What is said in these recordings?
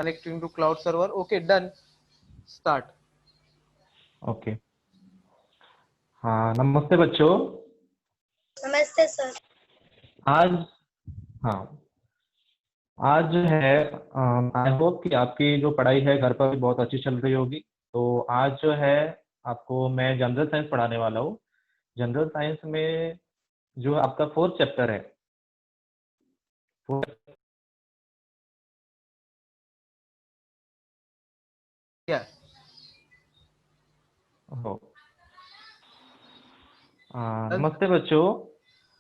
connecting to cloud server. Okay, done. Start. Okay. हाँ, नमस्ते बच्चों। नमस्ते सर। आज हाँ आज जो है आई होप कि आपकी जो पढ़ाई है घर पर भी बहुत अच्छी चल रही होगी। तो आज जो है आपको मैं जनरल साइंस पढ़ाने वाला हूँ। जनरल साइंस में जो आपका 4th चैप्टर है, Yeah. हो नमस्ते बच्चों।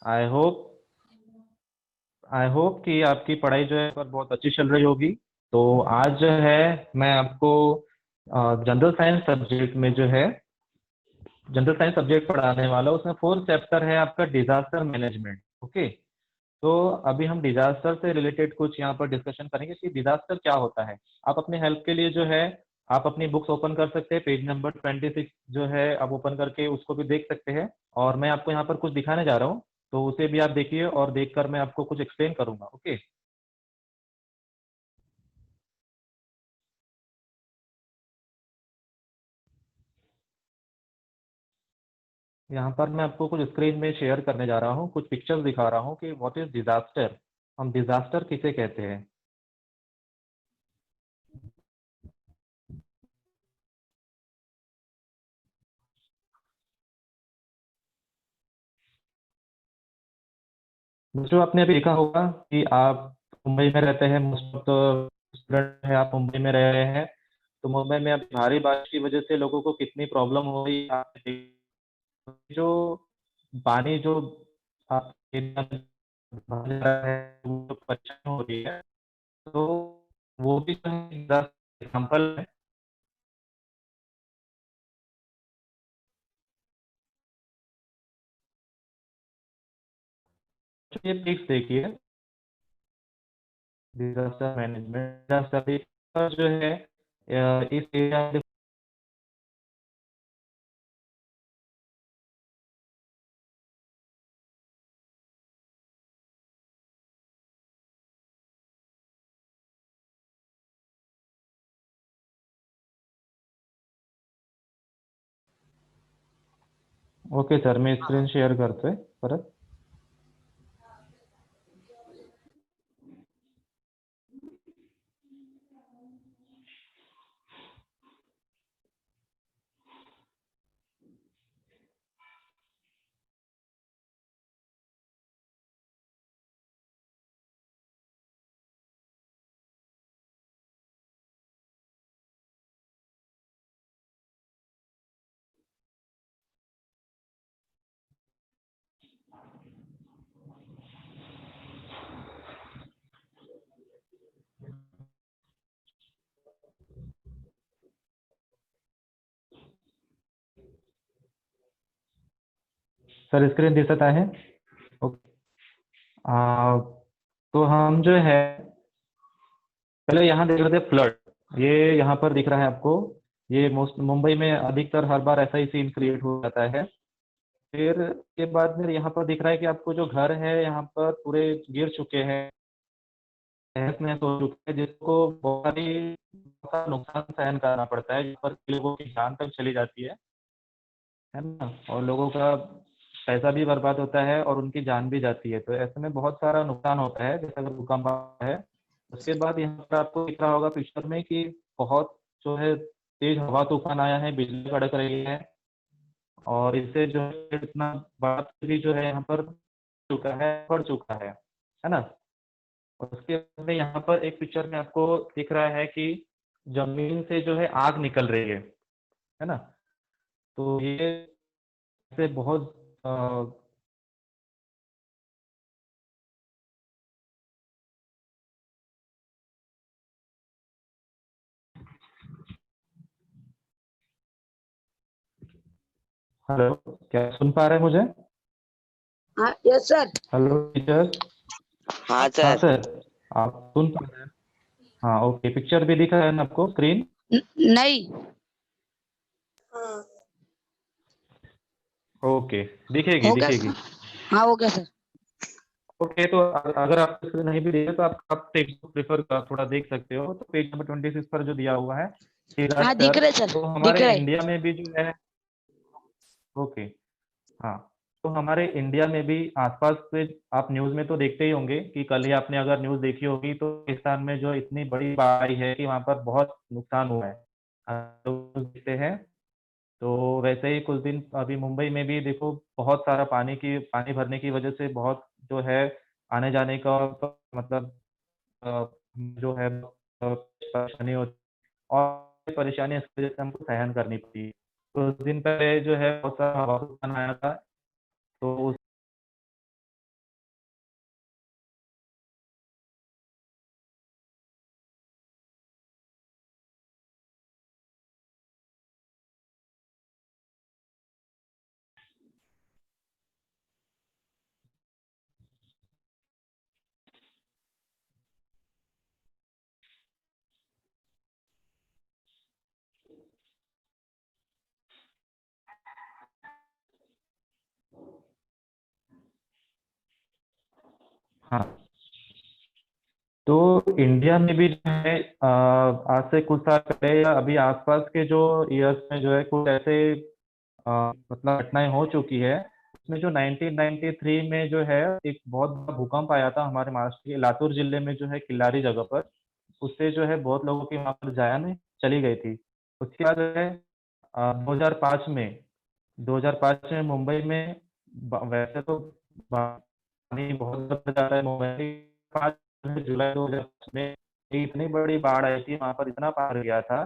आई होप कि आपकी पढ़ाई जो है पर बहुत अच्छी चल रही होगी। तो आज जो है मैं आपको जनरल साइंस सब्जेक्ट में जो है जनरल साइंस सब्जेक्ट पढ़ाने वाला हूँ। उसमें 4th चैप्टर है आपका डिजास्टर मैनेजमेंट। ओके, तो अभी हम डिजास्टर से रिलेटेड कुछ यहाँ पर डिस्कशन करेंगे कि डिजास्टर क्या होता है। आप अपने हेल्प के लिए जो है आप अपनी बुक्स ओपन कर सकते हैं। पेज नंबर 26 जो है आप ओपन करके उसको भी देख सकते हैं। और मैं आपको यहाँ पर कुछ दिखाने जा रहा हूँ, तो उसे भी आप देखिए और देखकर मैं आपको कुछ एक्सप्लेन करूंगा। ओके, यहाँ पर मैं आपको कुछ स्क्रीन में शेयर करने जा रहा हूँ, कुछ पिक्चर्स दिखा रहा हूँ कि व्हाट इज डिजास्टर, हम डिजास्टर किसे कहते हैं। दोस्तों, आपने अभी देखा होगा कि आप मुंबई में रहते हैं, मोस्ट ऑफ द स्टूडेंट है आप मुंबई में रह रहे हैं। तो मुंबई में अभी भारी बारिश की वजह से लोगों को कितनी प्रॉब्लम हो रही है। जो पानी जो आप एरिया में भर जा रहा है, वो जो परेशानी हो रही है, तो वो भी एग्जाम्पल है। तो ये प्लीज देखिए, डिजास्टर मैनेजमेंट डिजास्टर जो है इस एरिया में। ओके सर, मैं स्क्रीन शेअर करतोय परत। सर स्क्रीन दिसत आहे? ओके, तो हम जो है पहले यहाँ देख रहे थे फ्लड। ये यहाँ पर दिख रहा है आपको। ये मोस्ट मुंबई में अधिकतर हर बार ऐसा ही सीन क्रिएट हो जाता है। फिर के बाद में यहाँ पर दिख रहा है कि आपको जो घर है यहाँ पर पूरे गिर चुके हैं, तहस नहस हो चुके हैं, जिसको बहुत सारा नुकसान सहन करना पड़ता है, जिस पर लोगों की जान तक चली जाती है ना। और लोगों का पैसा भी बर्बाद होता है और उनकी जान भी जाती है। तो ऐसे में बहुत सारा नुकसान होता है, जैसे अगर भूकंप आता है। उसके बाद यहाँ पर आपको दिख रहा होगा पिक्चर में कि बहुत जो है तेज हवा तूफान आया है, बिजली कड़क रही है, और इससे जो है इतना बड़ा भी जो है यहाँ पर पड़ चुका है ना। और उसके बाद में यहाँ पर एक पिक्चर में आपको दिख रहा है कि जमीन से जो है आग निकल रही है ना। तो ये से बहुत हेलो, क्या सुन पा रहे हैं मुझे? हाँ यस सर। Hello teacher. हाँ हाँ सर। सर, आप सुन पा रहे हैं? हाँ ओके, पिक्चर भी दिख रहा है ना आपको स्क्रीन? नहीं। ओके, दिखेगी हो गया दिखेगी। सर? हाँ हो गया सर। ओके, तो अगर आप इसको नहीं भी देखे तो आप टेक्स्ट बुक प्रेफर थोड़ा देख सकते हो। तो पेज नंबर 26 पर जो दिया हुआ है हाँ दिख डिजास्टर, रहे सर, तो दिख हमारे रहा है। इंडिया में भी जो है, ओके, हाँ, तो हमारे इंडिया में भी आसपास से आप न्यूज़ में तो देखते ही होंगे कि कल ही आपने अगर न्यूज़ देखी होगी तो पाकिस्तान में जो इतनी बड़ी बाढ़ आई है कि वहाँ पर बहुत नुकसान हुआ है, तो देखते हैं। तो वैसे ही कुछ दिन अभी मुंबई में भी देखो बहुत सारा पानी भरने की वजह से बहुत जो है आने जाने का मतलब जो है परेशानी होती है, और परेशानी इस वजह से हमको सहन करनी पड़ी। कुछ दिन पहले जो है बहुत सारा हवा तूफान आया था, तो उस हाँ, तो इंडिया में भी जो है आज से कुछ साल पहले या अभी आसपास के जो ईयर्स में जो है कुछ ऐसे मतलब घटनाएं हो चुकी है। उसमें जो 1993 में जो है एक बहुत बड़ा भूकंप आया था हमारे महाराष्ट्र के लातूर जिले में जो है किल्लारी जगह पर। उससे जो है बहुत लोगों की वहां पर जान चली गई थी। उसके बाद जो है 2005 में 2005 में मुंबई में वैसे तो पानी बहुत ज्यादा जा रहा है मुंबई में। 5 जुलाई 2005 में एक इतनी बड़ी बाढ़ आई थी, वहां पर इतना पार गया था।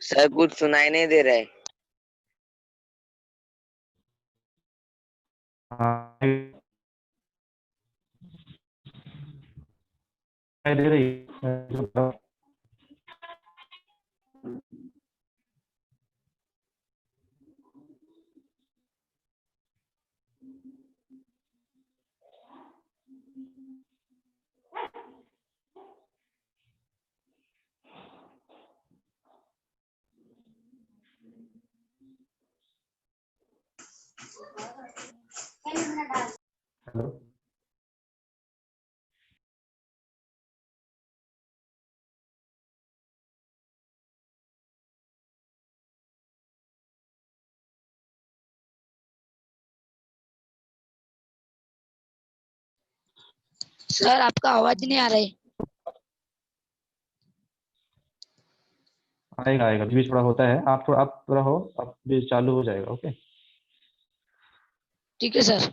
सर कुछ सुनाई नहीं दे रहा है। हाँ, दिखाई दे रही है जो हेलो। सर आपका आवाज नहीं आ रहा है। आएगा आएगा, बीच थोड़ा होता है, आप थोड़ा हो, अब भी चालू हो जाएगा। ओके, ठीक है सर।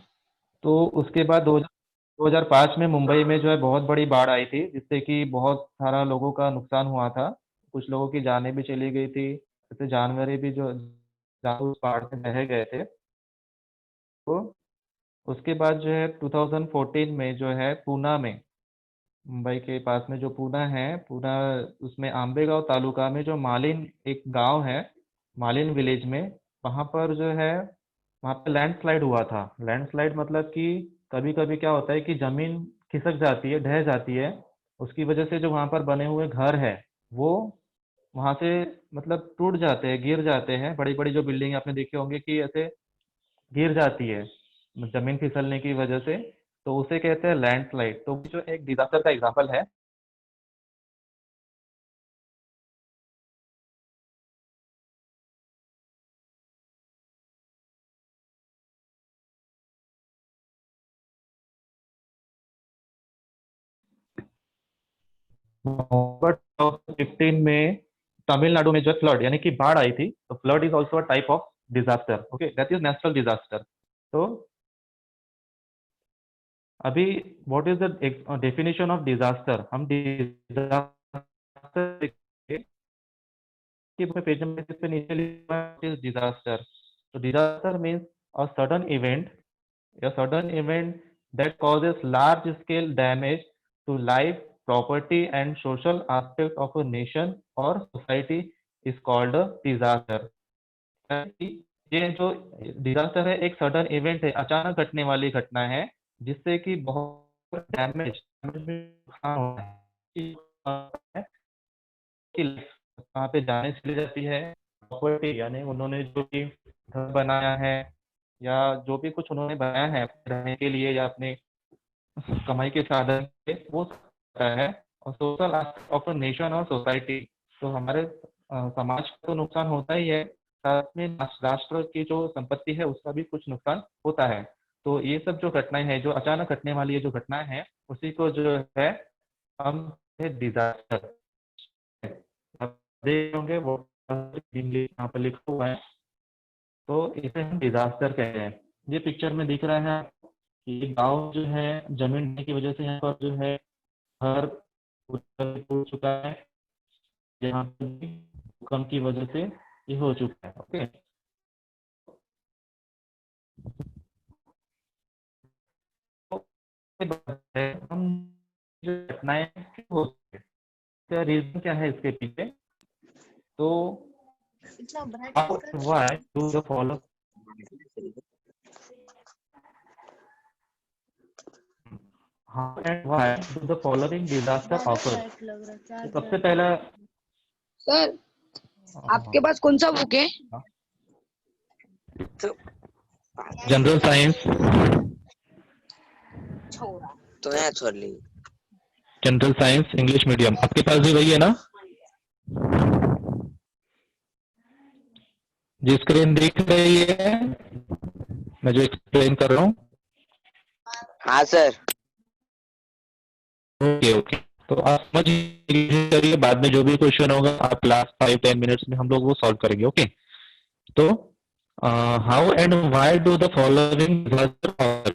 तो उसके बाद 2005 में मुंबई में जो है बहुत बड़ी बाढ़ आई थी, जिससे कि बहुत सारा लोगों का नुकसान हुआ था। कुछ लोगों की जानें भी चली गई थी, जैसे जानवर भी जो उस बाढ़ में बह गए थे। तो उसके बाद जो है 2014 में जो है पूना में, मुंबई के पास में जो पूना है, पूना उसमें आंबेगांव तालुका में जो मालिन एक गांव है, मालिन विलेज में, वहां पर जो है वहां पर लैंडस्लाइड हुआ था। लैंडस्लाइड मतलब कि कभी कभी क्या होता है कि जमीन खिसक जाती है, ढह जाती है। उसकी वजह से जो वहां पर बने हुए घर है वो वहां से मतलब टूट जाते हैं, गिर जाते हैं। बड़ी बड़ी जो बिल्डिंग आपने देखे होंगे कि ऐसे गिर जाती है जमीन फिसलने की वजह से, तो उसे कहते हैं लैंडस्लाइड। तो जो एक डिजास्टर का एग्जाम्पल है। नवंबर 2015 में तमिलनाडु में जो फ्लड यानी कि बाढ़ आई थी, तो flood is also a type of disaster. Okay, that is natural disaster. तो अभी what is the definition of disaster, हम डिजास्टर पेज नंबर पे नीचे लिखा है डिजास्टर। तो disaster means a sudden event, a sudden event that causes large scale damage to life, property, and social aspect of a nation or society is called a disaster. ये जो disaster है एक sudden event है, अचानक घटने वाली घटना है, जिससे कि बहुत डैमेज नुकसान होता है कि वहाँ पे जाने चली जाती है, प्रॉपर्टी यानी उन्होंने जो भी घर बनाया है या जो भी कुछ उन्होंने बनाया है अपने रहने के लिए या अपने कमाई के साधन से, वो होता है। और सोशल ऑफ नेशन और सोसाइटी, तो हमारे समाज को तो नुकसान होता ही है, साथ में राष्ट्र की जो संपत्ति है उसका भी कुछ नुकसान होता है। तो ये सब जो घटनाएं हैं, जो अचानक घटने वाली ये जो घटनाएं हैं, उसी को जो है हम डिजास्टर, आप देख होंगे वो इंग्लिश यहाँ पर लिखा हुआ है, तो इसे हम डिजास्टर कहते हैं। ये पिक्चर में दिख रहा है कि गांव जो है जमीन ढहने की वजह से यहाँ पर जो है घर टूट चुका है, यहाँ पर भी भूकंप की वजह से ये हो चुका है। ओके, तो हम जो घटनाएं क्यों होती है, इसका रीजन क्या है इसके पीछे, तो why do the follow how and why do the following disaster occur? तो सबसे पहला सर आपके पास कौन सा बुक है? जनरल साइंस, तो यहाँ छोड़ ली। जनरल साइंस इंग्लिश मीडियम, आपके पास भी वही है ना? जी स्क्रीन दिख रही है, मैं जो एक्सप्लेन कर रहा हूँ? हाँ सर। ओके ओके, तो आप समझ करिए, बाद में जो भी क्वेश्चन होगा आप लास्ट 5-10 मिनट्स में हम लोग वो सॉल्व करेंगे। ओके, तो how and why do the following disaster occur?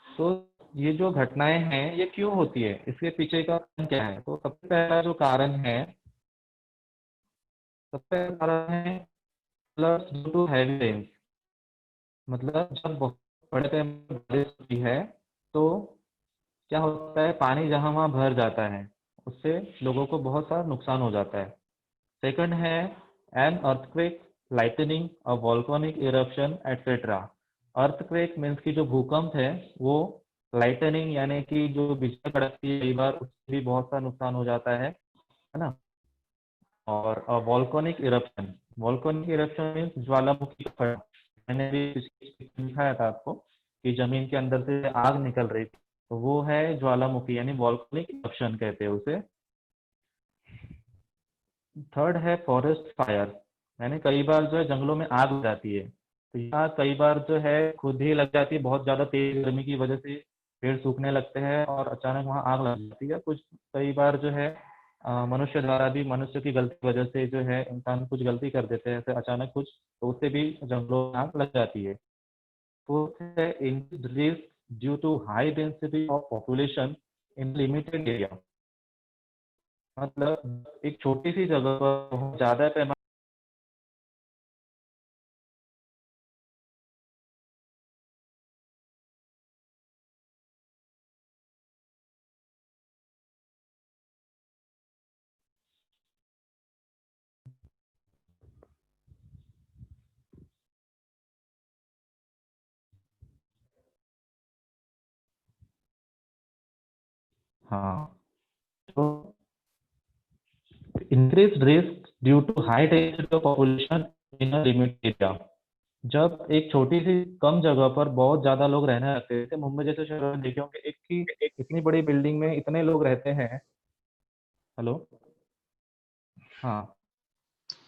तो ये जो घटनाएं हैं ये क्यों होती है, इसके पीछे का कारण क्या है? तो सबसे पहला जो कारण है, सबसे पहला कारण है floods due to heavy rains. मतलब जब बहुत बड़े पैमाने पर बारिश होती है तो क्या होता है, पानी जहां वहां भर जाता है, उससे लोगों को बहुत सारा नुकसान हो जाता है। सेकंड है an earthquake, lightning, a volcanic eruption etcetera. Earthquake means की जो भूकंप है वो, लाइटनिंग यानी कि जो बिजली कड़कती है कई बार, उससे भी बहुत सा नुकसान हो जाता है ना। और volcanic eruption, volcanic eruption means ज्वालामुखी का फटना। मैंने भी दिखाया था आपको कि जमीन के अंदर से आग निकल रही थी, तो वो है ज्वालामुखी यानी वॉल्केनिक इरप्शन कहते हैं उसे। थर्ड है फॉरेस्ट फायर, यानी कई बार जो है जंगलों में आग लग जाती है, तो यहाँ कई बार जो है खुद ही लग जाती है, बहुत ज्यादा तेज गर्मी की वजह से पेड़ सूखने लगते हैं और अचानक वहाँ आग लग जाती है। कुछ कई बार जो है मनुष्य द्वारा भी, मनुष्य की गलती की वजह से जो है इंसान कुछ गलती कर देते हैं ऐसे अचानक कुछ, तो उससे भी जंगलों में आग लग जाती है। फोर्थ है increase due to high density of population in limited area. मतलब एक छोटी सी जगह पर बहुत ज्यादा पैमाने, हाँ, तो increase risk due to high density of population in a limited area. जब एक छोटी सी कम जगह पर बहुत ज्यादा लोग रहने लगते हैं, जैसे मुंबई जैसे शहरों में देखे होंगे, एक ही इतनी बड़ी बिल्डिंग में इतने लोग रहते हैं। हेलो, हाँ,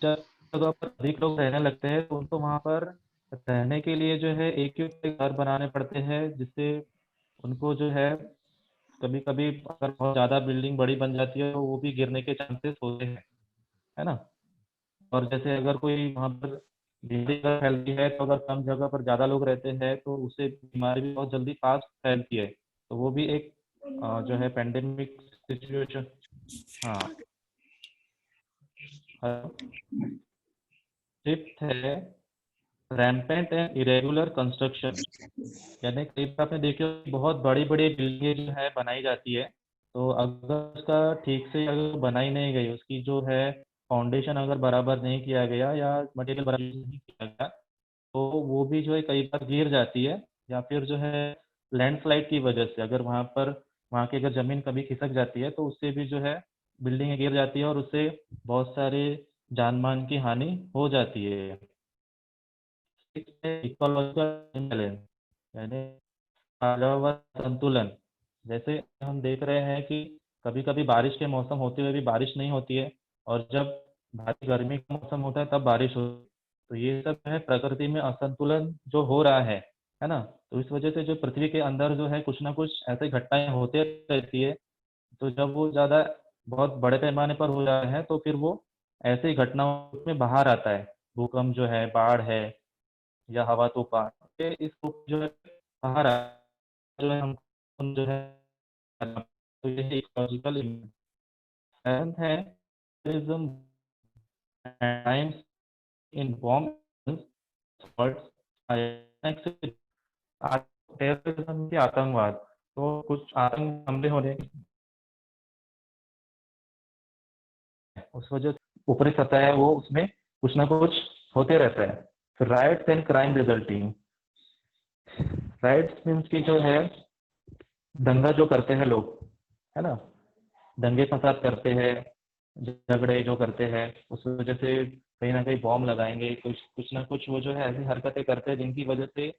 जब जगह पर अधिक लोग रहने लगते हैं तो उनको वहां पर रहने के लिए जो है एक ही एक घर बनाने पड़ते हैं, जिससे उनको जो है कभी कभी अगर बहुत ज्यादा बिल्डिंग बड़ी बन जाती है तो वो भी गिरने के चांसेस होते हैं, है ना। और जैसे अगर कोई वहां पर बीमारी अगर फैलती है, तो अगर कम जगह पर ज्यादा लोग रहते हैं तो उससे बीमारी भी बहुत जल्दी फास्ट फैलती है, तो वो भी एक जो है पेंडेमिक सिचुएशन। हाँ, फिफ्थ है रैम्पेंट एंड इरेगुलर कंस्ट्रक्शन, यानी कई बार आपने देखी होगी बहुत बड़ी बड़ी बिल्डिंगें जो है बनाई जाती है, तो अगर उसका ठीक से अगर बनाई नहीं गई, उसकी जो है फाउंडेशन अगर बराबर नहीं किया गया या मटेरियल बराबर नहीं किया गया तो वो भी जो है कई बार गिर जाती है, या फिर जो है लैंडस्लाइड की वजह से अगर वहाँ की अगर जमीन कभी खिसक जाती है तो उससे भी जो है बिल्डिंग गिर जाती है और उससे बहुत सारे जान मान की हानि हो जाती है। इकोलॉजिकल इम्बैलेंस यानी पर्यावरण संतुलन। जैसे हम देख रहे हैं कि कभी कभी बारिश के मौसम होते हुए भी बारिश नहीं होती है, और जब भारी गर्मी का मौसम होता है तब बारिश होती है। तो ये सब है प्रकृति में असंतुलन जो हो रहा है ना। तो इस वजह से जो पृथ्वी के अंदर जो है कुछ ना कुछ ऐसी घटनाएं होते रहती है। तो जब वो ज्यादा बहुत बड़े पैमाने पर हो जाता है तो फिर वो ऐसी घटनाओं में बाहर आता है। भूकंप जो है, बाढ़ है, या हवा तूफान, ये इस रूप जो है बाहर जो है हम जो है, तो ये इकोलॉजिकल है टाइम्स इन बॉम्ब टेररिज्म की आतंकवाद। तो कुछ आतंक हमले होने उस वजह से ऊपरी सतह है वो उसमें कुछ ना कुछ होते रहता है। फिर rights and crime resulting. Rights means की जो है दंगा जो करते हैं लोग, है ना, दंगे फसाद करते हैं, झगड़े जो करते हैं, उस वजह से कहीं ना कहीं बॉम्ब लगाएंगे, कुछ कुछ ना कुछ वो जो है ऐसी हरकतें करते हैं जिनकी वजह से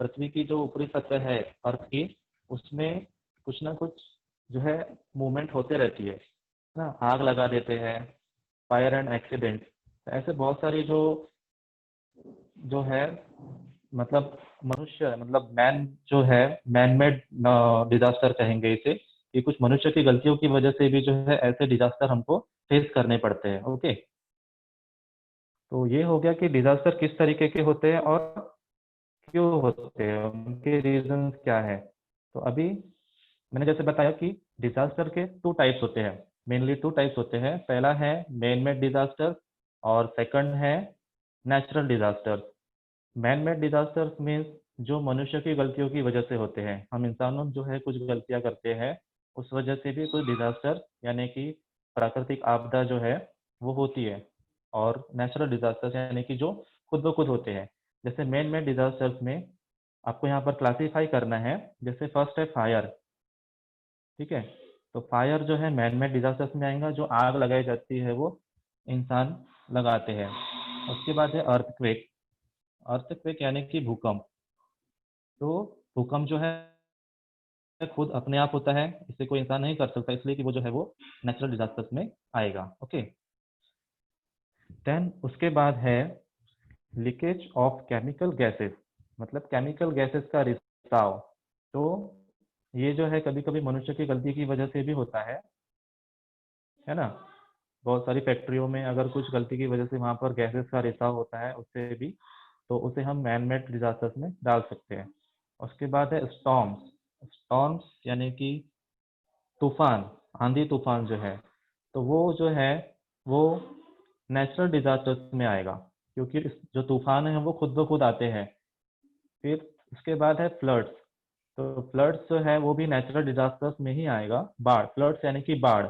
पृथ्वी की जो ऊपरी सतह है अर्थ की, उसमें कुछ ना कुछ जो है मूवमेंट होते रहती है ना। आग लगा देते हैं, फायर एंड एक्सीडेंट, ऐसे बहुत सारी जो जो है मतलब मनुष्य मतलब मैन जो है मैन मेड डिजास्टर कहेंगे इसे, कि कुछ मनुष्य की गलतियों की वजह से भी जो है ऐसे डिजास्टर हमको फेस करने पड़ते हैं। ओके, तो ये हो गया कि डिजास्टर किस तरीके के होते हैं और क्यों होते हैं, उनके रीजन क्या है। तो अभी मैंने जैसे बताया कि डिजास्टर के टू टाइप्स होते हैं, मेनली टू टाइप्स होते हैं। पहला है मैन मेड डिजास्टर और सेकंड है natural disaster. Man made disasters means जो मनुष्य की गलतियों की वजह से होते हैं। हम इंसानों जो है कुछ गलतियां करते हैं, उस वजह से भी कुछ डिजास्टर यानी कि प्राकृतिक आपदा जो है वो होती है। और नेचुरल डिजास्टर्स यानी कि जो खुद ब खुद होते हैं। जैसे मैन मेड डिजास्टर्स में आपको यहाँ पर क्लासीफाई करना है। जैसे फर्स्ट है फायर, ठीक है। तो फायर जो है मैन मेड डिजास्टर्स में आएगा, जो आग लगाई जाती है वो इंसान लगाते हैं। उसके बाद है अर्थक्वेक। अर्थक्वेक यानी कि भूकंप। तो भूकंप जो है खुद अपने आप होता है, इसे कोई इंसान नहीं कर सकता, इसलिए कि वो जो है वो नेचुरल डिजास्टर्स में आएगा। ओके, देन उसके बाद है लीकेज ऑफ केमिकल गैसेस, मतलब केमिकल गैसेस का रिसाव। तो ये जो है कभी कभी मनुष्य की गलती की वजह से भी होता है ना। बहुत सारी फैक्ट्रियों में अगर कुछ गलती की वजह से वहां पर गैसेस का रिसाव होता है उससे भी, तो उसे हम मैन मेड डिजास्टर्स में डाल सकते हैं। उसके बाद है स्टॉर्म्स। स्टॉर्म्स यानी कि तूफान, आंधी तूफान जो है, तो वो जो है वो नेचुरल डिजास्टर्स में आएगा, क्योंकि जो तूफान है वो खुद ब खुद आते हैं। फिर उसके बाद है फ्लड्स। तो फ्लड्स जो है वो भी नेचुरल डिजास्टर्स में ही आएगा। बाढ़, फ्लड्स यानी कि बाढ़,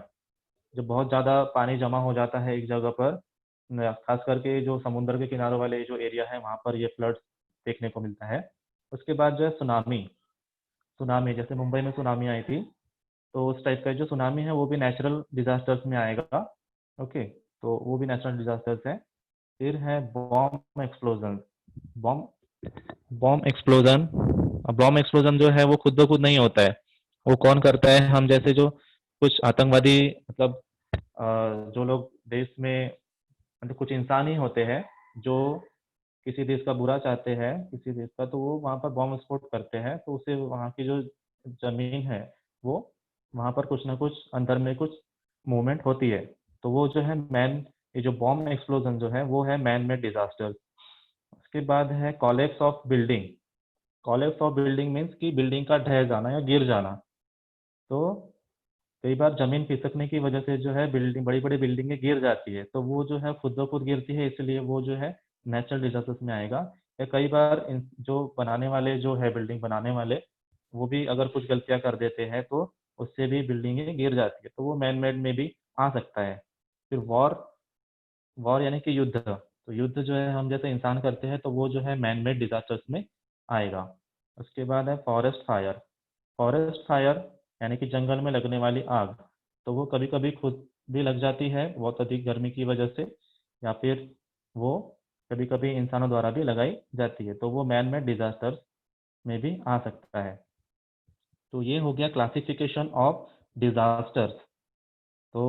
जब बहुत ज्यादा पानी जमा हो जाता है एक जगह पर, खास करके जो समुद्र के किनारों वाले जो एरिया है वहां पर ये फ्लड्स देखने को मिलता है। उसके बाद जो है सुनामी। सुनामी जैसे मुंबई में सुनामी आई थी, तो उस टाइप का जो सुनामी है वो भी नेचुरल डिजास्टर्स में आएगा। ओके, तो वो भी नेचुरल डिजास्टर्स है। फिर है bomb explosion. Bomb bomb explosion. Bomb explosion जो है वो खुद ब खुद नहीं होता है। वो कौन करता है, हम जैसे जो कुछ आतंकवादी मतलब जो लोग देश में मतलब कुछ इंसान ही होते हैं जो किसी देश का बुरा चाहते हैं किसी देश का, तो वो वहां पर बॉम्ब स्फोट करते हैं, तो उससे वहां की जो जमीन है वो वहां पर कुछ ना कुछ अंदर में कुछ मूवमेंट होती है। तो वो जो है मैन ये जो बॉम्ब एक्सप्लोजन जो है वो है मैन मेड डिजास्टर। उसके बाद है collapse of building. Collapse of building means कि बिल्डिंग का ढह जाना या गिर जाना। तो कई बार जमीन खिसकने की वजह से जो है बिल्डिंग, बड़ी बड़ी बिल्डिंगें गिर जाती है, तो वो जो है खुद ब खुद गिरती है, इसलिए वो जो है नेचुरल डिजास्टर्स में आएगा। या कई बार जो बनाने वाले जो है बिल्डिंग बनाने वाले, वो भी अगर कुछ गलतियां कर देते हैं तो उससे भी बिल्डिंगें गिर जाती है, तो वो मैन मेड में भी आ सकता है। फिर वॉर वॉर यानी कि युद्ध, तो युद्ध जो है हम जैसे इंसान करते हैं तो वो जो है मैन मेड डिजास्टर्स में आएगा। उसके बाद है फॉरेस्ट फायर। फॉरेस्ट फायर यानी कि जंगल में लगने वाली आग, तो वो कभी कभी खुद भी लग जाती है बहुत अधिक गर्मी की वजह से, या फिर वो कभी कभी इंसानों द्वारा भी लगाई जाती है, तो वो मैन मेड डिजास्टर्स में भी आ सकता है। तो ये हो गया क्लासिफिकेशन ऑफ डिजास्टर्स। तो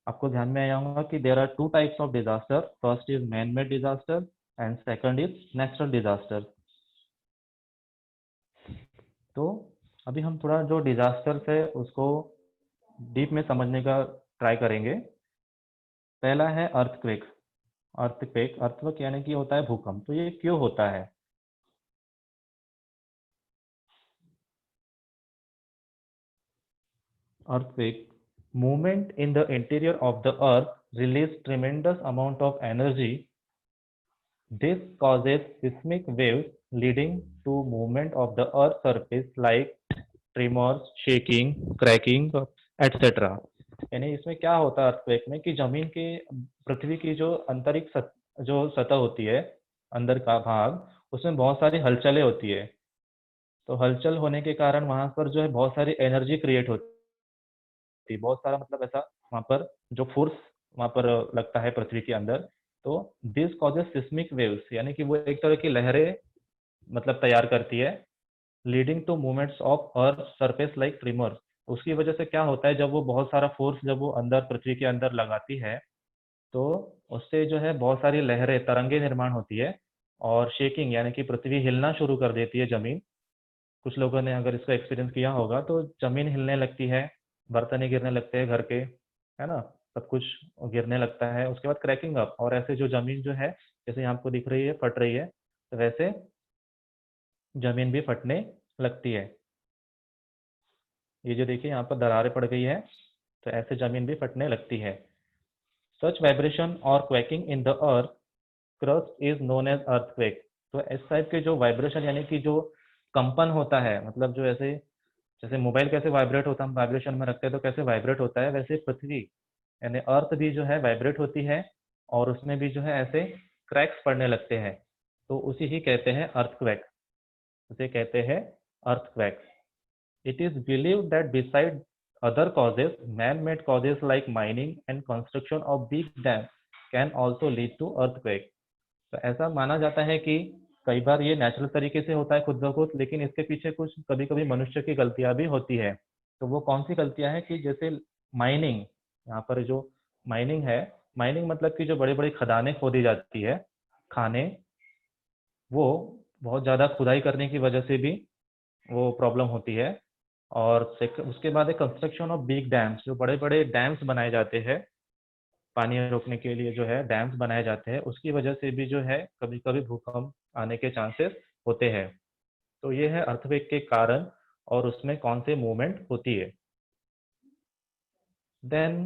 आपको ध्यान में आया होगा कि there are two types of disaster, first is man made disaster and second is natural disaster. तो अभी हम थोड़ा जो डिजास्टर्स है उसको डीप में समझने का ट्राई करेंगे। पहला है अर्थक्वेक। अर्थक्वेक, अर्थक्वेक यानी कि होता है भूकंप। तो ये क्यों होता है? Earthquake, movement in the interior of the earth release tremendous amount of energy. This causes seismic waves leading to movement of the earth surface like tremors, shaking, cracking, etc. यानी इसमें क्या होता है अर्थक्वेक में कि जमीन के, पृथ्वी की जो आंतरिक जो सतह होती है, अंदर का भाग, उसमें बहुत सारी हलचलें होती है। तो हलचल होने के कारण वहां पर जो है बहुत सारी एनर्जी क्रिएट होती थी, बहुत सारा मतलब ऐसा वहां पर जो फोर्स वहां पर लगता है पृथ्वी के अंदर। तो दिस कॉजेस सिस्मिक वेव्स, यानी कि वो एक तरह की लहरें मतलब तैयार करती है, leading to movements of earth surface like tremor. उसकी वजह से क्या होता है, जब वो बहुत सारा फोर्स जब वो अंदर पृथ्वी के अंदर लगाती है, तो उससे जो है बहुत सारी लहरें, तरंगे निर्माण होती है, और शेकिंग यानी कि पृथ्वी हिलना शुरू कर देती है, जमीन। कुछ लोगों ने अगर इसका एक्सपीरियंस किया होगा तो जमीन हिलने लगती है, बर्तन गिरने लगते हैं घर के, है ना, सब कुछ गिरने लगता है। उसके बाद क्रैकिंग अप, और ऐसे जो जमीन जो है जैसे यहाँ आपको दिख रही है फट रही है, तो वैसे जमीन भी फटने लगती है। ये जो देखिए यहाँ पर दरारें पड़ गई है, तो ऐसे जमीन भी फटने लगती है। सच वाइब्रेशन और quaking in the earth crust is known as earthquake. तो इस टाइप के जो वाइब्रेशन यानी कि जो कंपन होता है, मतलब जो ऐसे, जैसे मोबाइल कैसे वाइब्रेट होता है, हम वाइब्रेशन में रखते हैं तो कैसे वाइब्रेट होता है, वैसे पृथ्वी यानी अर्थ भी जो है वाइब्रेट होती है, और उसमें भी जो है ऐसे क्रैक्स पड़ने लगते हैं। तो उसी ही कहते हैं अर्थक्वेक, उसे कहते हैं earthquake. It is believed that beside other causes, man-made causes like mining and construction of big dams can also lead to earthquake. तो ऐसा माना जाता है कि कई बार ये नेचुरल तरीके से होता है खुद ब खुद, लेकिन इसके पीछे कुछ कभी कभी मनुष्य की गलतियां भी होती है। तो वो कौन सी गलतियां हैं कि जैसे माइनिंग, यहाँ पर जो माइनिंग है, माइनिंग मतलब कि जो बड़ी बड़ी खदानें खोदी जाती है, खाने, वो बहुत ज़्यादा खुदाई करने की वजह से भी वो प्रॉब्लम होती है। और उसके बाद है कंस्ट्रक्शन ऑफ बिग डैम्स, जो बड़े बड़े डैम्स बनाए जाते हैं, पानी रोकने के लिए जो है डैम्स बनाए जाते हैं, उसकी वजह से भी जो है कभी कभी भूकंप आने के चांसेस होते हैं। तो ये है अर्थक्वेक के कारण और उसमें कौन से मूवमेंट होती है। देन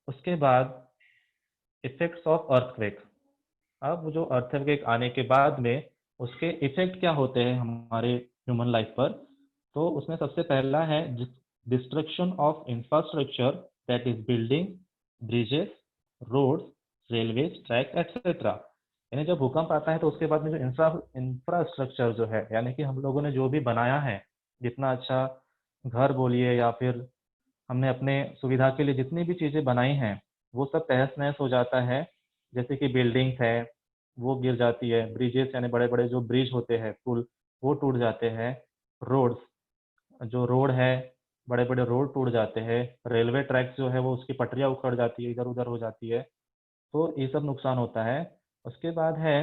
उसके बाद इफेक्ट्स ऑफ अर्थक्वेक। अब जो अर्थक्वेक आने के बाद में उसके इफेक्ट क्या होते हैं हमारे ह्यूमन लाइफ पर, तो उसमें सबसे पहला है destruction of infrastructure, that is building, bridges, roads, railway track etcetera. यानी जब भूकंप आता है तो उसके बाद में जो इंफ्रास्ट्रक्चर जो है, यानी कि हम लोगों ने जो भी बनाया है, जितना अच्छा घर बोलिए या फिर हमने अपने सुविधा के लिए जितनी भी चीज़ें बनाई हैं, वो सब तहस नहस हो जाता है। जैसे कि बिल्डिंग्स है वो गिर जाती है, ब्रिजेस यानी बड़े बड़े जो ब्रिज होते हैं, पुल, वो टूट जाते हैं, रोड्स, जो रोड है, बड़े बड़े रोड टूट जाते हैं, रेलवे ट्रैक्स जो है वो उसकी पटरियाँ उखड़ जाती है, इधर उधर हो जाती है। तो ये सब नुकसान होता है। उसके बाद है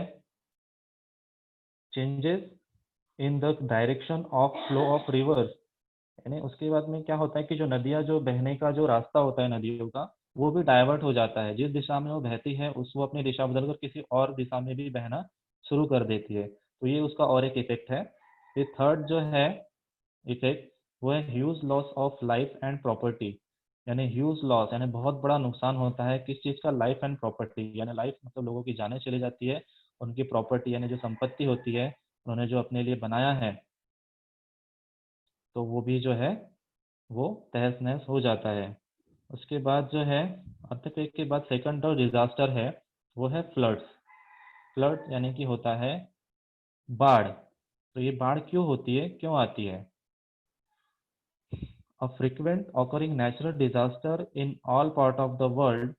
changes in the direction of flow of reverse. यानी उसके बाद में क्या होता है कि जो नदियाँ, जो बहने का जो रास्ता होता है नदियों का, वो भी डाइवर्ट हो जाता है। जिस दिशा में वो बहती है उस वो अपनी दिशा बदलकर किसी और दिशा में भी बहना शुरू कर देती है। तो ये उसका और एक इफेक्ट है। ये थर्ड जो है इफेक्ट, वो है huge loss of life and property. यानी ह्यूज लॉस यानी बहुत बड़ा नुकसान होता है किस चीज़ का, लाइफ एंड प्रॉपर्टी। यानी लाइफ मतलब लोगों की जानें चली जाती है, उनकी प्रॉपर्टी यानी जो संपत्ति होती है उन्होंने जो अपने लिए बनाया है, तो वो भी जो है वो तहस नहस हो जाता है। उसके बाद जो है अर्थक्वेक के बाद सेकंड जो डिजास्टर है वो है फ्लड्स। फ्लड यानी कि होता है बाढ़। तो ये बाढ़ क्यों होती है, क्यों आती है? अ frequent occurring natural disaster in all part of the world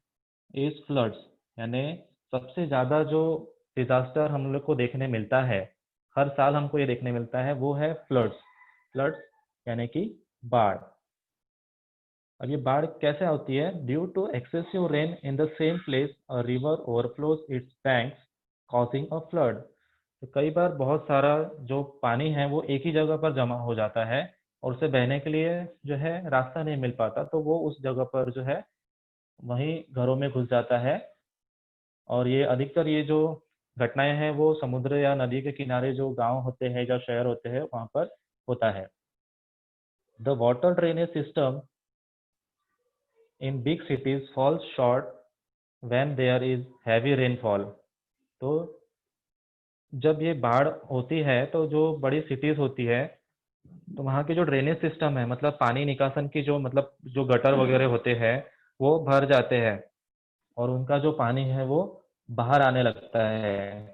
is floods. यानी सबसे ज़्यादा जो डिजास्टर हम लोग को देखने मिलता है, हर साल हमको ये देखने मिलता है, वो है फ्लड्स। फ्लड्स यानी कि बाढ़। अब ये बाढ़ कैसे होती है? Due to excessive rain in the same place a river overflows its banks causing a flood. तो कई बार बहुत सारा जो पानी है वो एक ही जगह पर जमा हो जाता है और उसे बहने के लिए जो है रास्ता नहीं मिल पाता, तो वो उस जगह पर जो है वहीं घरों में घुस जाता है। और ये अधिकतर ये जो घटनाएं हैं वो समुद्र या नदी के किनारे जो गांव होते हैं या शहर होते हैं वहां पर होता है। The water drainage system in big cities falls short when there is heavy rainfall. तो जब ये बाढ़ होती है तो जो बड़ी सिटीज होती है तो वहाँ के जो ड्रेनेज सिस्टम है, मतलब पानी निकासन की जो मतलब जो गटर वगैरह होते हैं वो भर जाते हैं और उनका जो पानी है वो बाहर आने लगता है।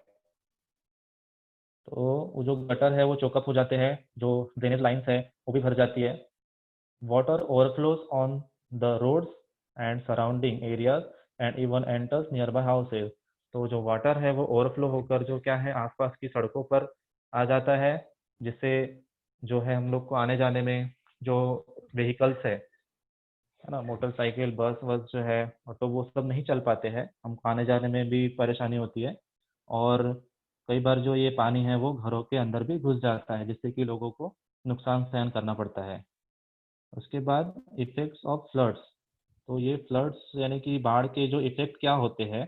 तो वो जो गटर है वो चोकअप हो जाते हैं, जो ड्रेनेज लाइंस है वो भी भर जाती है। Water overflows on the roads and surrounding areas and even enters nearby houses. तो जो वाटर है वो ओवरफ्लो होकर जो क्या है आसपास की सड़कों पर आ जाता है, जिससे जो है हम लोग को आने जाने में जो व्हीकल्स है ना, मोटरसाइकिल बस वस जो है ऑटो, वो सब नहीं चल पाते हैं, हमको आने जाने में भी परेशानी होती है। और कई बार जो ये पानी है वो घरों के अंदर भी घुस जाता है, जिससे कि लोगों को नुकसान सहन करना पड़ता है। उसके बाद इफेक्ट्स ऑफ फ्लड्स। तो ये फ्लड्स यानी कि बाढ़ के जो इफेक्ट क्या होते हैं,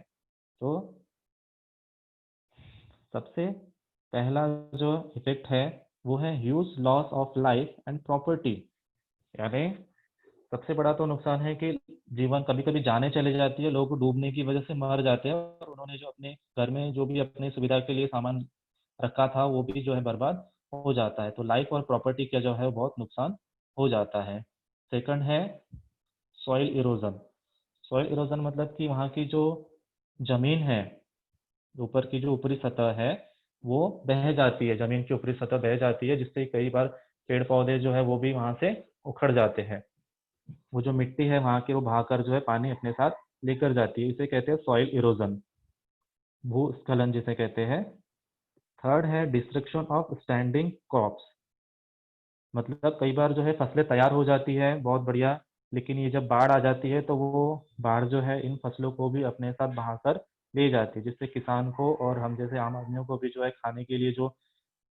तो सबसे पहला जो इफेक्ट है वो है huge loss of life and property. यानी सबसे बड़ा तो नुकसान है कि जीवन कभी कभी जाने चले जाती है, लोग डूबने की वजह से मर जाते हैं और उन्होंने जो अपने घर में जो भी अपनी सुविधा के लिए सामान रखा था वो भी जो है बर्बाद हो जाता है। तो लाइफ और प्रॉपर्टी का जो है वो बहुत नुकसान हो जाता है। सेकंड है सॉइल इरोजन। सॉइल इरोजन मतलब कि वहाँ की जो जमीन है, ऊपर की जो ऊपरी सतह है वो बह जाती है, जमीन की ऊपरी सतह बह जाती है, जिससे कई बार पेड़ पौधे जो है वो भी वहां से उखड़ जाते हैं। वो जो मिट्टी है वहां की वो बहाकर जो है पानी अपने साथ लेकर जाती है, इसे कहते हैं सॉइल इरोजन, भूस्खलन जिसे कहते हैं। थर्ड है डिस्ट्रक्शन ऑफ स्टैंडिंग क्रॉप्स। मतलब कई बार जो है फसलें तैयार हो जाती है बहुत बढ़िया, लेकिन ये जब बाढ़ आ जाती है तो वो बाढ़ जो है इन फसलों को भी अपने साथ बहाकर ले जाती है, जिससे किसान को और हम जैसे आम आदमियों को भी जो है खाने के लिए जो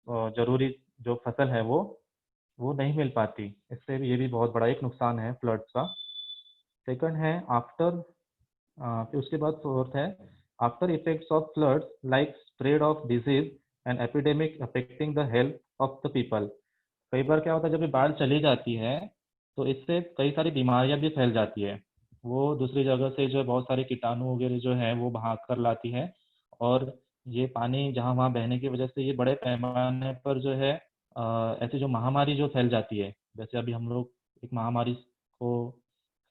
जरूरी जो फसल है वो नहीं मिल पाती। इससे भी ये भी बहुत बड़ा एक नुकसान है फ्लड्स का। सेकंड है आफ्टर, फिर उसके बाद फोर्थ है after effects of floods like spread of disease and epidemic affecting the health of the people. कई बार क्या होता है जब ये बाढ़ चली जाती है तो इससे कई सारी बीमारियां भी फैल जाती है। वो दूसरी जगह से जो है बहुत सारे कीटाणु वगैरह जो है वो भाग कर लाती है, और ये पानी जहाँ वहाँ बहने की वजह से ये बड़े पैमाने पर जो है ऐसी जो महामारी जो फैल जाती है, जैसे अभी हम लोग एक महामारी को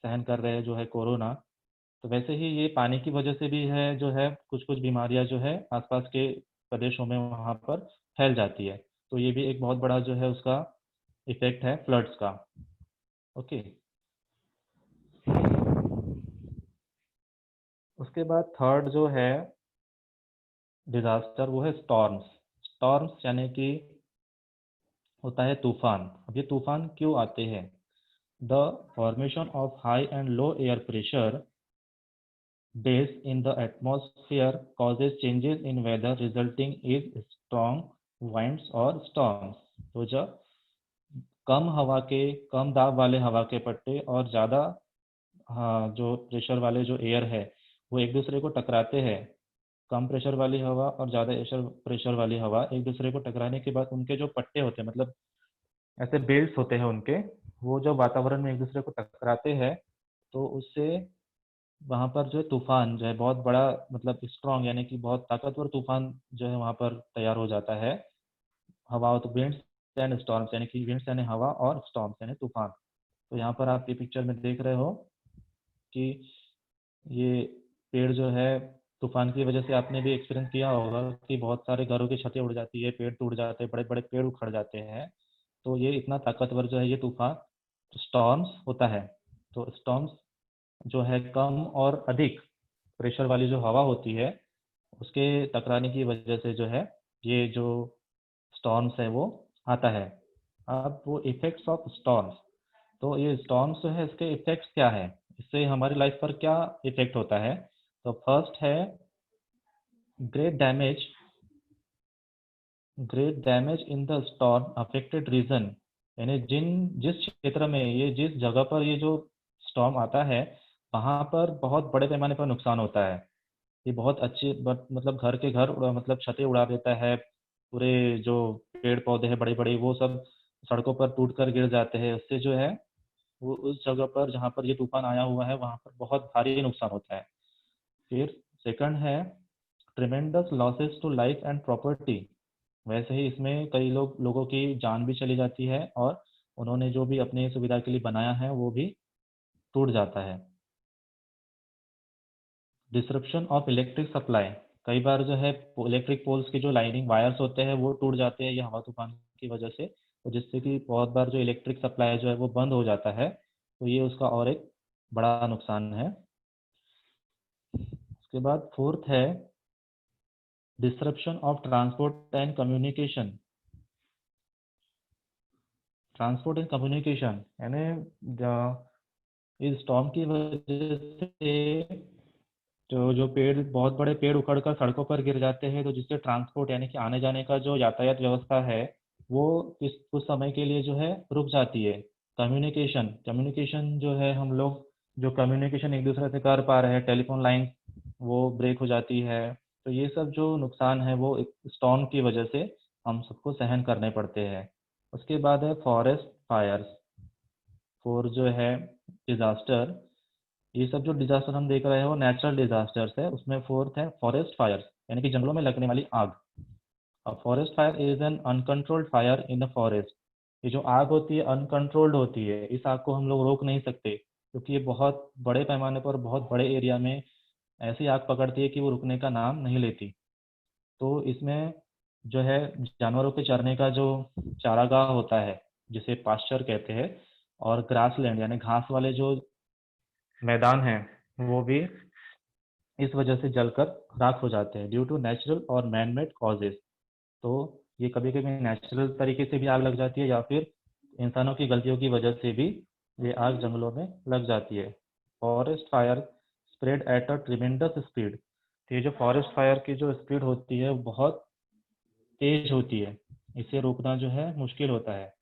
सहन कर रहे हैं जो है कोरोना, तो वैसे ही ये पानी की वजह से भी है जो है कुछ कुछ बीमारियां जो है आसपास के प्रदेशों में वहां पर फैल जाती है। तो ये भी एक बहुत बड़ा जो है उसका इफेक्ट है फ्लड्स का। ओके। उसके बाद थर्ड जो है डिजास्टर वो है स्टॉर्म्स। स्टॉर्म्स यानी कि होता है तूफान। अब ये तूफान क्यों आते हैं? The formation of high and low air pressure days in the atmosphere causes changes in weather resulting in strong winds or storms। तो जब कम हवा के, कम दाब वाले हवा के पट्टे और ज़्यादा, हाँ, जो प्रेशर वाले जो एयर है वो एक दूसरे को टकराते हैं, कम प्रेशर वाली हवा और ज़्यादा प्रेशर वाली हवा एक दूसरे को टकराने के बाद उनके जो पट्टे होते हैं, मतलब ऐसे बेल्ट होते हैं उनके, वो जब वातावरण में एक दूसरे को टकराते हैं तो उससे वहाँ पर जो है तूफान जो है बहुत बड़ा, मतलब स्ट्रॉन्ग यानी कि बहुत ताकतवर तूफान जो है वहाँ पर तैयार हो जाता है। हवा तो विंड्स एंड स्टॉर्म्स यानी कि विंड्स यानी हवा और स्टॉर्म्स यानी तूफान। तो यहाँ पर आप ये पिक्चर में देख रहे हो कि ये पेड़ जो है तूफान की वजह से आपने भी एक्सपीरियंस किया होगा कि बहुत सारे घरों की छतें उड़ जाती है, पेड़ टूट जाते हैं, बड़े बड़े पेड़ उखड़ जाते हैं। तो ये इतना ताकतवर जो है ये तूफान स्टॉर्म्स होता है। तो स्टॉर्म्स जो है कम और अधिक प्रेशर वाली जो हवा होती है उसके टकराने की वजह से जो है ये जो स्टॉर्म्स है वो आता है। अब वो इफेक्ट्स ऑफ स्टॉर्म्स, तो ये स्टॉर्म्स जो है इसके इफेक्ट्स क्या है, इससे हमारी लाइफ पर क्या इफेक्ट होता है। तो फर्स्ट है great damage, great damage in the storm affected region, यानी जिस क्षेत्र में ये जिस जगह पर ये जो स्टॉर्म आता है वहाँ पर बहुत बड़े पैमाने पर नुकसान होता है। ये बहुत अच्छी मतलब घर के घर मतलब छतें उड़ा देता है, पूरे जो पेड़ पौधे हैं बड़े बड़े वो सब सड़कों पर टूट कर गिर जाते हैं। उससे जो है वो उस जगह पर जहाँ पर ये तूफान आया हुआ है वहाँ पर बहुत भारी नुकसान होता है। फिर सेकंड है tremendous losses to life and property, वैसे ही इसमें कई लोगों की जान भी चली जाती है और उन्होंने जो भी अपनी सुविधा के लिए बनाया है वो भी टूट जाता है। डिसरप्शन ऑफ इलेक्ट्रिक सप्लाई, कई बार जो है इलेक्ट्रिक पोल्स की जो लाइनिंग वायर्स होते हैं वो टूट जाते हैं ये हवा तूफान की वजह से, तो जिससे कि बहुत बार जो इलेक्ट्रिक सप्लाई जो है वो बंद हो जाता है, तो ये उसका और एक बड़ा नुकसान है। उसके बाद फोर्थ है disruption of transport and communication, transport and communication यानी इस स्टॉर्म की वजह से तो जो पेड़ बहुत बड़े पेड़ उखड़कर सड़कों पर गिर जाते हैं, तो जिससे ट्रांसपोर्ट यानी कि आने जाने का जो यातायात व्यवस्था है वो इस कुछ समय के लिए जो है रुक जाती है। कम्युनिकेशन, कम्युनिकेशन जो है हम लोग जो कम्युनिकेशन एक दूसरे से कर पा रहे हैं, टेलीफोन लाइन वो ब्रेक हो जाती है। तो ये सब जो नुकसान है वो स्टॉर्म की वजह से हम सबको सहन करने पड़ते हैं। उसके बाद है फॉरेस्ट फायर्स, फोर जो है डिजास्टर, ये सब जो डिजास्टर हम देख रहे हैं वो नेचुरल डिजास्टर्स है। उसमें फोर्थ है फॉरेस्ट फायर्स यानी कि जंगलों में लगने वाली आग। अब forest fire is an uncontrolled fire in the forest, ये जो आग होती है अनकंट्रोल्ड होती है, इस आग को हम लोग रोक नहीं सकते क्योंकि ये बहुत बड़े पैमाने पर बहुत बड़े एरिया में ऐसी आग पकड़ती है कि वो रुकने का नाम नहीं लेती। तो इसमें जो है जानवरों के चरने का जो चारागाह होता है जिसे पास्चर कहते हैं, और ग्रासलैंड यानी घास वाले जो मैदान हैं वो भी इस वजह से जलकर राख हो जाते हैं ड्यू टू नेचुरल और मैन मेड कॉजेज। तो ये कभी कभी नेचुरल तरीके से भी आग लग जाती है या फिर इंसानों की गलतियों की वजह से भी ये आग जंगलों में लग जाती है। Forest fire spread at a tremendous speed, तो ये जो फॉरेस्ट फायर की जो स्पीड होती है वो बहुत तेज होती है, इसे रोकना जो है मुश्किल होता है।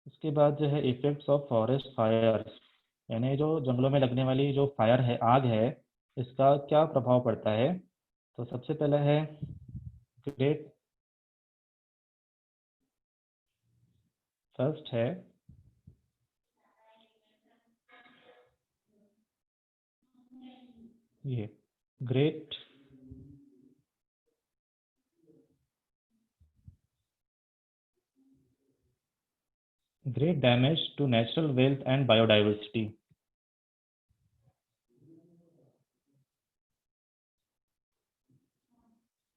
उसके बाद जो है इफेक्ट्स ऑफ फॉरेस्ट फायर, यानी जो जंगलों में लगने वाली जो फायर है आग है इसका क्या प्रभाव पड़ता है। तो सबसे पहला है ग्रेट, फर्स्ट है ये great great damage to natural wealth and biodiversity,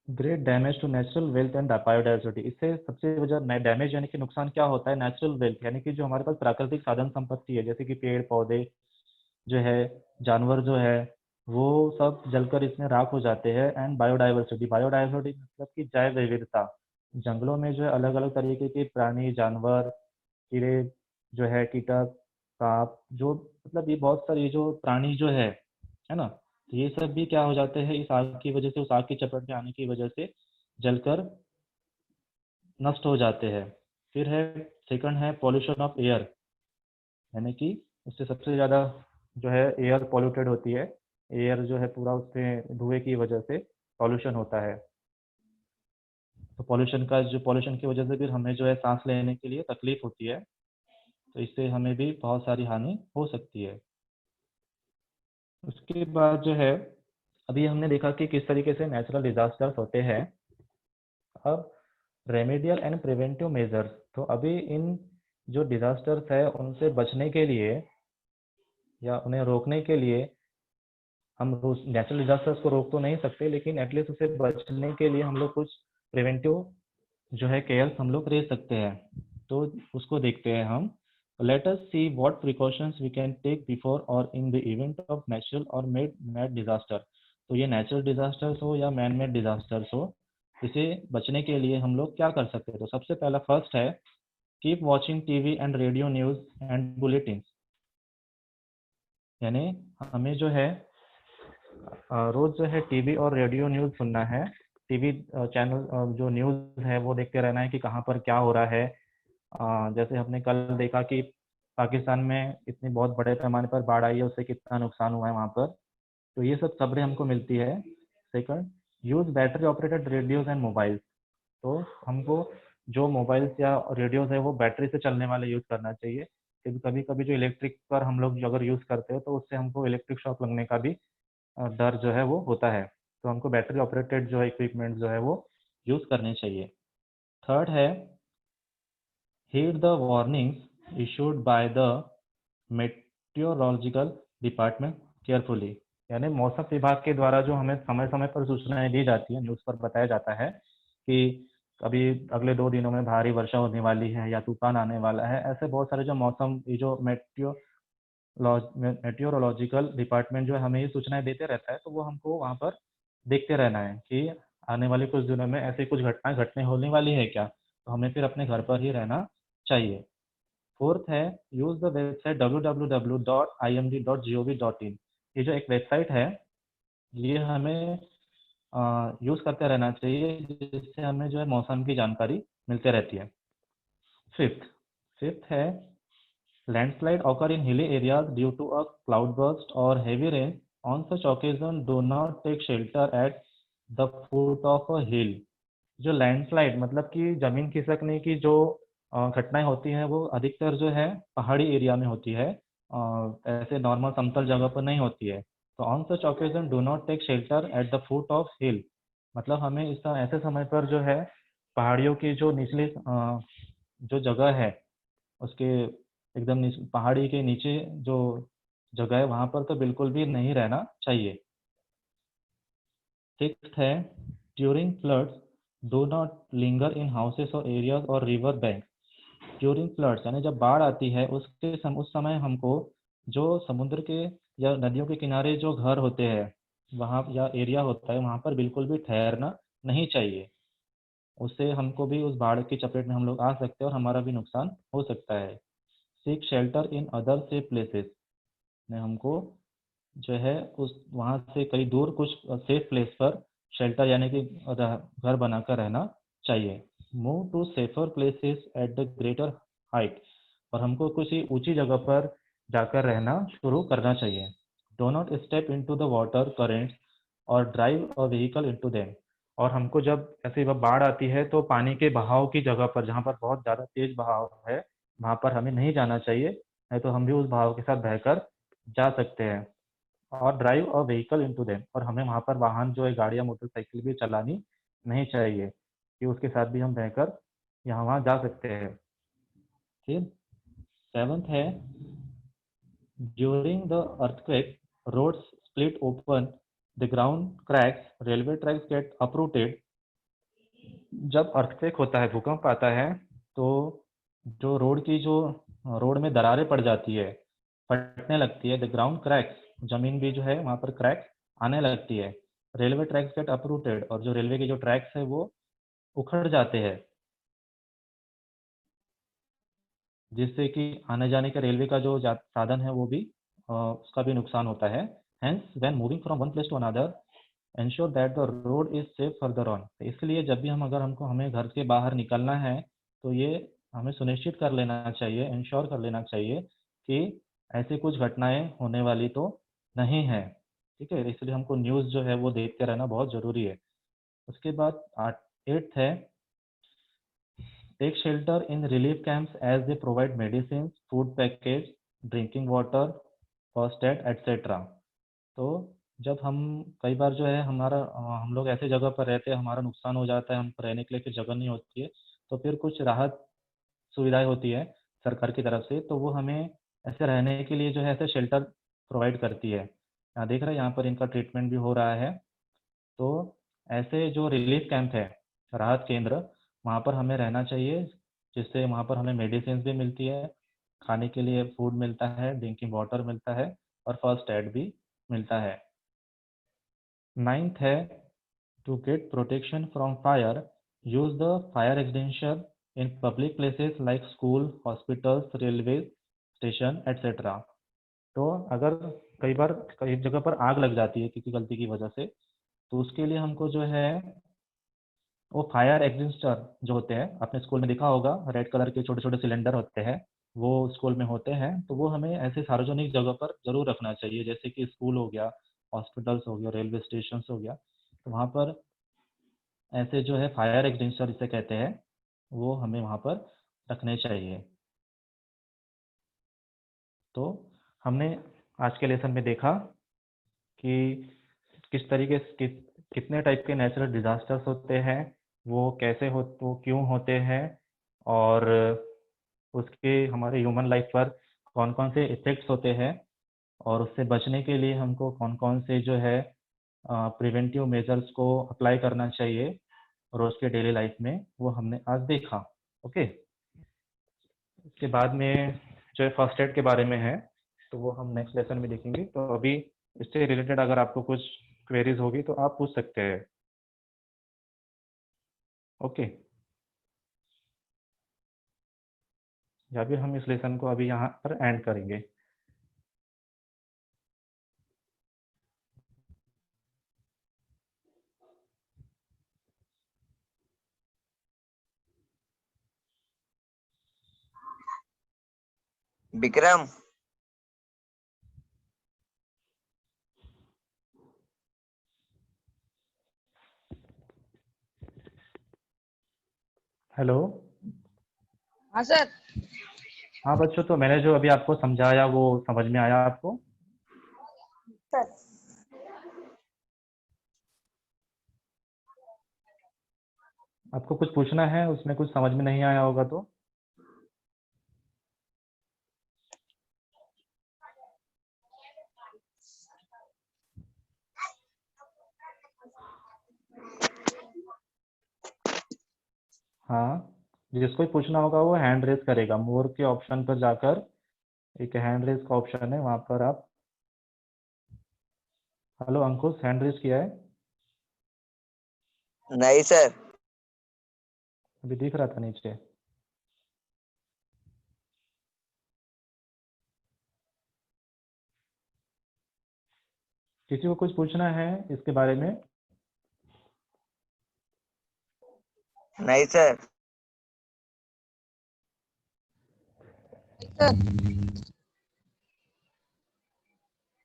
great damage to natural wealth and biodiversity, इससे सबसे वजह डैमेज यानी कि नुकसान क्या होता है नेचुरल वेल्थ यानी कि जो हमारे पास प्राकृतिक साधन संपत्ति है जैसे कि पेड़ पौधे जो है, जानवर जो है, वो सब जलकर इसमें राख हो जाते हैं। एंड बायोडाइवर्सिटी, बायोडाइवर्सिटी मतलब कि जैव विविधता, जंगलों में जो है अलग अलग तरीके के प्राणी जानवर कीड़े जो है कीटक सांप जो मतलब ये बहुत सारे ये जो प्राणी जो है ना, तो ये सब भी क्या हो जाते हैं इस आग की वजह से, उस आग की चपेट में आने की वजह से जलकर नष्ट हो जाते हैं। फिर है सेकंड है पॉल्यूशन ऑफ एयर, यानी कि उससे सबसे ज़्यादा जो है एयर पॉल्यूटेड होती है, एयर जो है पूरा उससे धुएं की वजह से पॉल्यूशन होता है। तो पॉल्यूशन की वजह से फिर हमें जो है सांस लेने के लिए तकलीफ होती है, तो इससे हमें भी बहुत सारी हानि हो सकती है। उसके बाद जो है अभी हमने देखा कि किस तरीके से नेचुरल डिजास्टर्स होते हैं। अब रेमेडियल एंड प्रिवेंटिव मेजर्स, तो अभी इन जो डिजास्टर्स है उनसे बचने के लिए या उन्हें रोकने के लिए हम नेचुरल डिजास्टर्स को रोक तो नहीं सकते, लेकिन एटलीस्ट उसे बचने के लिए हम लोग कुछ प्रिवेंटिव जो है केयर्स हम लोग ले सकते हैं। तो उसको देखते हैं हम। Let us see what precautions we can take before or in the event of natural or man made disaster. तो ये नेचुरल डिजास्टर्स हो या मैन मेड डिजास्टर्स हो, इसे बचने के लिए हम लोग क्या कर सकते हैं। तो सबसे पहला फर्स्ट है keep watching TV and radio news and bulletin. यानी हमें जो है रोज जो है टीवी और रेडियो न्यूज सुनना है। टीवी चैनल जो न्यूज है वो देखते रहना है कि कहाँ पर क्या हो रहा है। जैसे हमने कल देखा कि पाकिस्तान में इतनी बहुत बड़े पैमाने पर बाढ़ आई है, उससे कितना नुकसान हुआ है वहाँ पर। तो ये सब खबरें हमको मिलती है। Second, use battery operated radios and mobile. तो हमको जो मोबाइल्स या रेडियोज है वो बैटरी से चलने वाले यूज करना चाहिए, क्योंकि कभी कभी जो इलेक्ट्रिक पर हम लोग अगर यूज करते हैं तो उससे हमको इलेक्ट्रिक शॉक लगने का भी डर जो है वो होता है। तो हमको बैटरी ऑपरेटेड जो है इक्विपमेंट जो है वो यूज करने चाहिए। थर्ड है heed the warnings issued by the meteorological department carefully। यानी मौसम विभाग के द्वारा जो हमें समय समय पर सूचनाएं दी जाती है, न्यूज़ पर बताया जाता है कि अभी अगले 2 दिनों में भारी वर्षा होने वाली है या तूफान आने वाला है। ऐसे बहुत सारे जो मौसम ये जो मेट्योरोलॉजिकल डिपार्टमेंट जो है हमें ये सूचनाएं देते रहता है, तो वो हमको वहाँ पर देखते रहना है कि आने वाले कुछ दिनों में ऐसी कुछ घटनाएं घटने होने वाली है क्या। तो हमें फिर अपने घर पर ही रहना चाहिए। फोर्थ है यूज द वेबसाइट www.imd.gov.in। ये जो एक वेबसाइट है ये हमें यूज करते रहना चाहिए, जिससे हमें जो है मौसम की जानकारी मिलते रहती है। फिफ्थ फिफ्थ है landslide occur in hilly areas due to a cloudburst or heavy rain. On such occasion do not take shelter at the foot of a hill। जो लैंडस्लाइड मतलब कि जमीन खिसकने की जो घटनाएं होती हैं वो अधिकतर जो है पहाड़ी एरिया में होती है, ऐसे नॉर्मल समतल जगह पर नहीं होती है। तो on such occasion do not take shelter at the foot of hill. मतलब हमें इस ऐसे समय पर जो है पहाड़ियों की जो निचली जो जगह है उसके एकदम पहाड़ी के नीचे जो जगह है वहां पर तो बिल्कुल भी नहीं रहना चाहिए। सिक्स्थ है during floods do not linger in houses और एरियाज और रिवर बैंक। ड्यूरिंग फ्लड्स यानी जब बाढ़ आती है उस समय हमको जो समुद्र के या नदियों के किनारे जो घर होते हैं वहाँ या एरिया होता है वहाँ पर बिल्कुल भी ठहरना नहीं चाहिए। उससे हमको भी उस बाढ़ की चपेट में हम लोग आ सकते हैं और हमारा भी नुकसान हो सकता है। Seek shelter in other safe places ने हमको जो है उस वहाँ से कहीं दूर कुछ सेफ प्लेस पर शेल्टर यानी कि घर बनाकर रहना चाहिए। Move to safer places at the greater height. और हमको किसी ऊंची जगह पर जाकर रहना शुरू करना चाहिए। Do not step into the water currents or drive a vehicle into them. और हमको जब ऐसे बाढ़ आती है तो पानी के बहाव की जगह पर जहाँ पर बहुत ज़्यादा तेज बहाव है वहाँ पर हमें नहीं जाना चाहिए, नहीं तो हम भी उस बहाव के साथ बहकर जा सकते हैं। और drive a vehicle into them. और हमें वहाँ पर वाहन जो है गाड़ी या मोटरसाइकिल भी चलानी नहीं चाहिए कि उसके साथ भी हम बहकर यहाँ वहाँ जा सकते हैं। फिर सेवंथ है during the earthquake roads split open the ground cracks railway tracks get uprooted. जब अर्थक्वेक होता है भूकंप आता है तो जो रोड में दरारें पड़ जाती है, फटने लगती है। द ग्राउंड क्रैक्स जमीन भी जो है वहाँ पर क्रैक आने लगती है। रेलवे ट्रैक्स गेट अपरूटेड और जो रेलवे के जो ट्रैक्स है वो उखड़ जाते हैं, जिससे कि आने जाने के रेलवे का जो साधन है वो भी उसका भी नुकसान होता है। Hence when moving from one place to another ensure that the road is safe further on. इसलिए जब भी हम अगर हमें घर के बाहर निकलना है तो ये हमें सुनिश्चित कर लेना चाहिए, इंश्योर कर लेना चाहिए कि ऐसी कुछ घटनाएं होने वाली तो नहीं है। ठीक है, इसलिए हमको न्यूज़ जो है वो देखते रहना बहुत ज़रूरी है। उसके बाद 8th है take shelter in relief camps as they provide medicine food package drinking water first aid etcetera. तो जब हम कई बार जो है हम लोग ऐसे जगह पर रहते हैं, हमारा नुकसान हो जाता है, हमको रहने के लिए फिर जगह नहीं होती है, तो फिर कुछ राहत सुविधाएं होती है सरकार की तरफ से, तो वो हमें ऐसे रहने के लिए जो है ऐसे शेल्टर प्रोवाइड करती है। यहाँ देख रहे हैं, यहाँ पर इनका ट्रीटमेंट भी हो रहा है। तो ऐसे जो रिलीफ कैंप है, राहत केंद्र, वहाँ पर हमें रहना चाहिए, जिससे वहाँ पर हमें मेडिसिन भी मिलती है, खाने के लिए फूड मिलता है, ड्रिंकिंग वाटर मिलता है और फर्स्ट एड भी मिलता है। 9th है to get protection from fire, use the fire extinguisher in public places like school, hospitals, railway station etcetera. तो अगर कई बार कई जगह पर आग लग जाती है किसी गलती की वजह से, तो उसके लिए हमको जो है वो फायर एक्सटिंग्विशर जो होते हैं, आपने स्कूल में देखा होगा, रेड कलर के छोटे छोटे सिलेंडर होते हैं, वो स्कूल में होते हैं। तो वो हमें ऐसे सार्वजनिक जगह पर जरूर रखना चाहिए, जैसे कि स्कूल हो गया, हॉस्पिटल्स हो गया, रेलवे स्टेशन हो गया। तो वहाँ पर ऐसे जो है फायर एक्सटिंग्विशर जिसे कहते हैं, वो हमें वहाँ पर रखने चाहिए। तो हमने आज के लेसन में देखा कि किस तरीके से कितने टाइप के नेचुरल डिजास्टर्स होते हैं, वो कैसे हो, वो क्यों होते हैं, और उसके हमारे ह्यूमन लाइफ पर कौन कौन से इफेक्ट्स होते हैं, और उससे बचने के लिए हमको कौन कौन से जो है प्रिवेंटिव मेजर्स को अप्लाई करना चाहिए रोज के डेली लाइफ में, वो हमने आज देखा। ओके, इसके बाद में जो है फर्स्ट एड के बारे में है, तो वो हम नेक्स्ट लेसन में देखेंगे। तो अभी इससे रिलेटेड अगर आपको कुछ क्वेरीज होगी तो आप पूछ सकते हैं। ओके, या फिर हम इस लेसन को अभी यहाँ पर एंड करेंगे। विक्रम, हेलो। हाँ सर। हाँ बच्चों, तो मैंने जो अभी आपको समझाया वो समझ में आया आपको? सर आपको कुछ पूछना है, उसमें कुछ समझ में नहीं आया होगा तो? हाँ, जिसको भी पूछना होगा वो हैंड रेज करेगा, मोर के ऑप्शन पर जाकर एक हैंड रेज का ऑप्शन है, वहां पर आप, हेलो अंकुश, हैंड रेज किया है? नहीं सर। अभी दिख रहा था नीचे। किसी को कुछ पूछना है इसके बारे में? नहीं सर।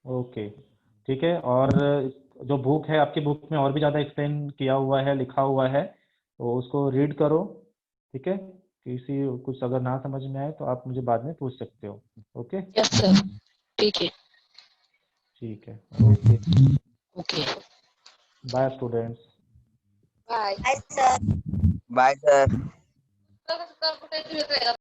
ओके, ठीक है। और जो बुक है, आपकी बुक में और भी ज़्यादा एक्सप्लेन किया हुआ है, लिखा हुआ है, तो उसको रीड करो। ठीक है, किसी कुछ अगर ना समझ में आए तो आप मुझे बाद में पूछ सकते हो। ओके, यस सर, ठीक है। ठीक है। Okay, okay, bye students. Bye. Bye sir.